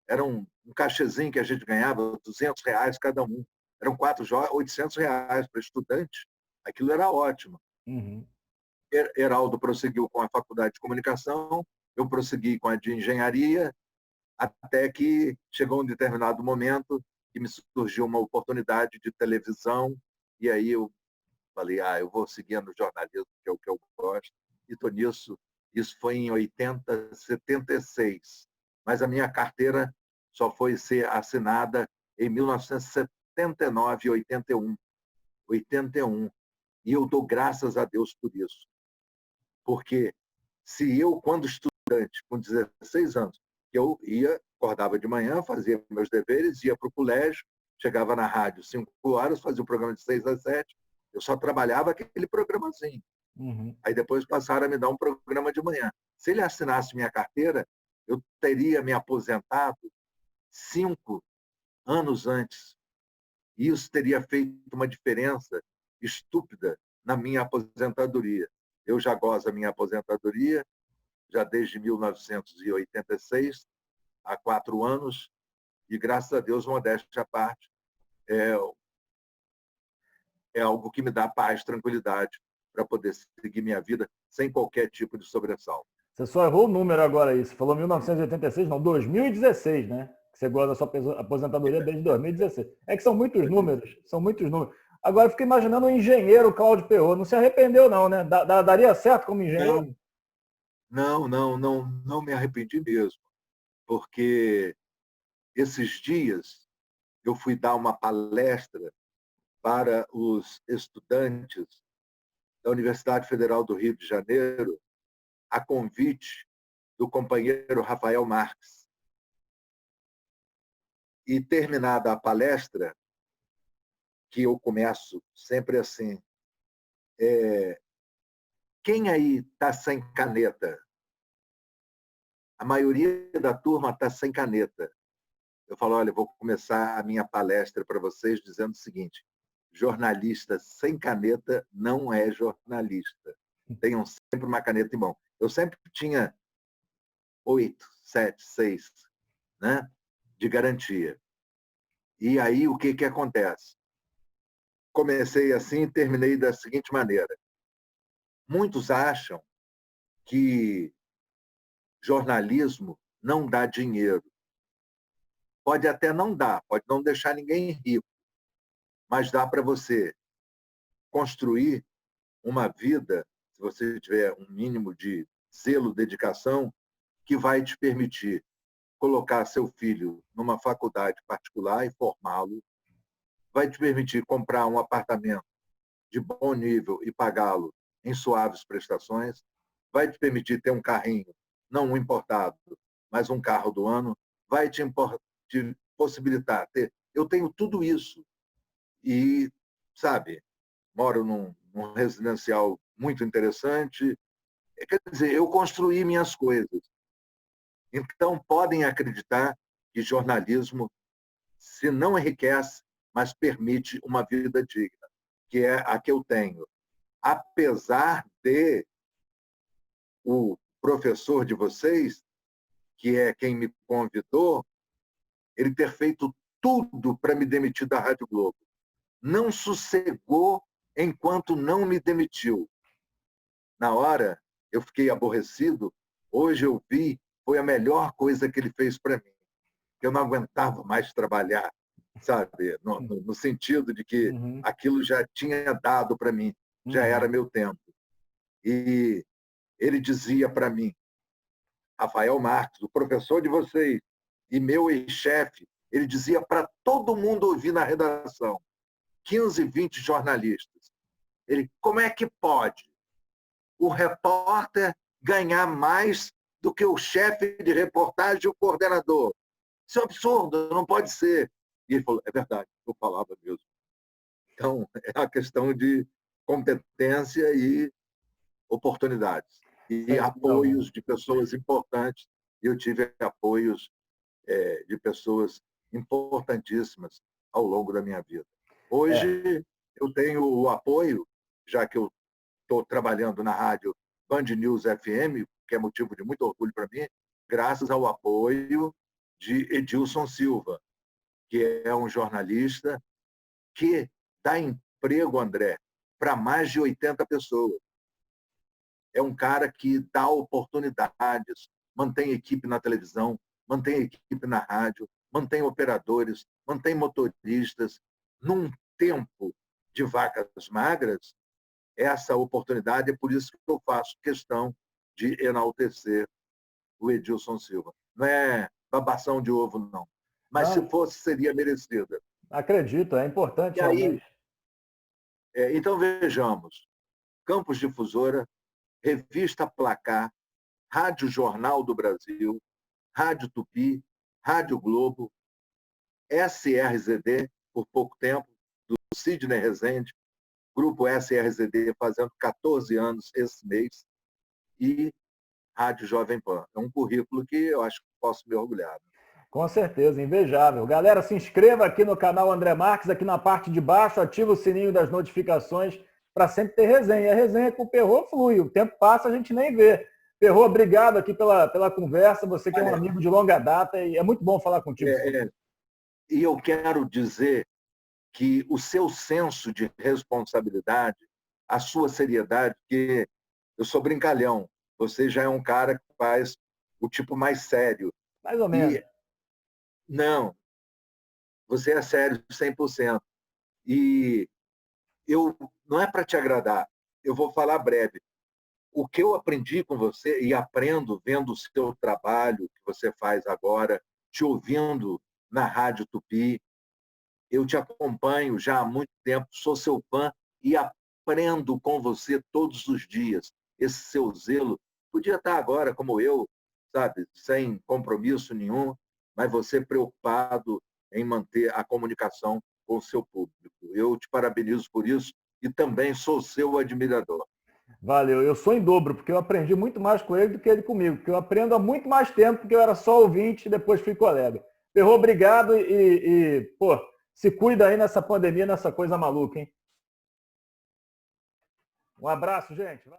[SPEAKER 2] Era um cachezinho que a gente ganhava, R$ 200 cada um. Eram 4 jogos, R$ 800 para estudante. Aquilo era ótimo.
[SPEAKER 1] Uhum.
[SPEAKER 2] Heraldo prosseguiu com a faculdade de comunicação, eu prossegui com a de engenharia, até que chegou um determinado momento que me surgiu uma oportunidade de televisão, e aí eu falei, eu vou seguir no jornalismo, que é o que eu gosto, e estou nisso. Isso foi em 76, mas a minha carteira só foi ser assinada em 1979, 81. 81. E eu dou graças a Deus por isso. Porque se eu, quando estudante, com 16 anos, eu acordava de manhã, fazia meus deveres, ia para o colégio, chegava na rádio 5 horas, fazia o programa de 6 às 7, eu só trabalhava aquele programazinho.
[SPEAKER 1] Uhum.
[SPEAKER 2] Aí depois passaram a me dar um programa de manhã. Se ele assinasse minha carteira, eu teria me aposentado 5 anos antes. E isso teria feito uma diferença estúpida na minha aposentadoria. Eu já gozo da minha aposentadoria, já desde 1986, há 4 anos, e graças a Deus, modéstia à parte, é algo que me dá paz, tranquilidade, para poder seguir minha vida sem qualquer tipo de sobressalto.
[SPEAKER 1] Você só errou o número agora aí. Você falou 1986, não, 2016, né? Você gosta da sua aposentadoria desde 2016. É que são muitos números, são muitos números. Agora eu fico imaginando o engenheiro Cláudio Perrot. Não se arrependeu, não, né? Daria certo como engenheiro?
[SPEAKER 2] Não me arrependi mesmo, porque esses dias eu fui dar uma palestra para os estudantes da Universidade Federal do Rio de Janeiro, a convite do companheiro Rafael Marques. E terminada a palestra, que eu começo sempre assim, quem aí está sem caneta? A maioria da turma está sem caneta. Eu falo, olha, eu vou começar a minha palestra para vocês dizendo o seguinte: jornalista sem caneta não é jornalista. Tenham sempre uma caneta em mão. Eu sempre tinha 8, 7, 6, né, de garantia. E aí o que acontece? Comecei assim e terminei da seguinte maneira. Muitos acham que jornalismo não dá dinheiro. Pode até não dar, pode não deixar ninguém rico, mas dá para você construir uma vida, se você tiver um mínimo de zelo, dedicação, que vai te permitir colocar seu filho numa faculdade particular e formá-lo, vai te permitir comprar um apartamento de bom nível e pagá-lo em suaves prestações, vai te permitir ter um carrinho, não um importado, mas um carro do ano, vai te possibilitar ter. Eu tenho tudo isso e, sabe, moro num residencial muito interessante. Quer dizer, eu construí minhas coisas. Então, podem acreditar que jornalismo, se não enriquece, mas permite uma vida digna, que é a que eu tenho. Apesar de o professor de vocês, que é quem me convidou, ele ter feito tudo para me demitir da Rádio Globo. Não sossegou enquanto não me demitiu. Na hora, eu fiquei aborrecido. Hoje eu vi, foi a melhor coisa que ele fez para mim. Eu não aguentava mais trabalhar, sabe? No sentido de que aquilo já tinha dado para mim, já era meu tempo. E ele dizia para mim, Rafael Marques, o professor de vocês e meu ex-chefe, ele dizia para todo mundo ouvir na redação, 15, 20 jornalistas. Ele, como é que pode o repórter ganhar mais do que o chefe de reportagem e o coordenador? Isso é um absurdo, não pode ser. E ele falou, é verdade, eu falava mesmo. Então, é a questão de competência e oportunidades. E apoios de pessoas importantes. Eu tive apoios de pessoas importantíssimas ao longo da minha vida. Hoje, eu tenho o apoio, já que eu estou trabalhando na rádio Band News FM, que é motivo de muito orgulho para mim, graças ao apoio de Edilson Silva, que é um jornalista que dá emprego, André, para mais de 80 pessoas. É um cara que dá oportunidades, mantém equipe na televisão, mantém equipe na rádio, mantém operadores, mantém motoristas. Num tempo de vacas magras, essa oportunidade é por isso que eu faço questão de enaltecer o Edilson Silva. Não é babação de ovo, não. Mas se fosse, seria merecida.
[SPEAKER 1] Acredito, é importante.
[SPEAKER 2] E aí, então vejamos, Campos Difusora, Revista Placar, Rádio Jornal do Brasil, Rádio Tupi, Rádio Globo, SRZD, por pouco tempo, do Sidney Rezende, Grupo SRZD fazendo 14 anos esse mês, e Rádio Jovem Pan. É um currículo que eu acho que posso me orgulhar.
[SPEAKER 1] Com certeza, invejável. Galera, se inscreva aqui no canal André Marques, aqui na parte de baixo, ativa o sininho das notificações para sempre ter resenha. A resenha com o Perrot flui, o tempo passa, a gente nem vê. Perrô, obrigado aqui pela conversa. Você que é um amigo de longa data e é muito bom falar contigo.
[SPEAKER 2] E eu quero dizer que o seu senso de responsabilidade, a sua seriedade, porque eu sou brincalhão, você já é um cara que faz o tipo mais sério.
[SPEAKER 1] Mais ou menos.
[SPEAKER 2] Não, você é sério 100%. E não é para te agradar, eu vou falar breve. O que eu aprendi com você e aprendo vendo o seu trabalho que você faz agora, te ouvindo na Rádio Tupi, eu te acompanho já há muito tempo, sou seu fã e aprendo com você todos os dias. Esse seu zelo podia estar agora como eu, sabe, sem compromisso nenhum, mas você preocupado em manter a comunicação com o seu público. Eu te parabenizo por isso e também sou seu admirador.
[SPEAKER 1] Valeu. Eu sou em dobro, porque eu aprendi muito mais com ele do que ele comigo, porque eu aprendo há muito mais tempo, porque eu era só ouvinte e depois fui colega. Perrô, obrigado pô, se cuida aí nessa pandemia, nessa coisa maluca, hein? Um abraço, gente.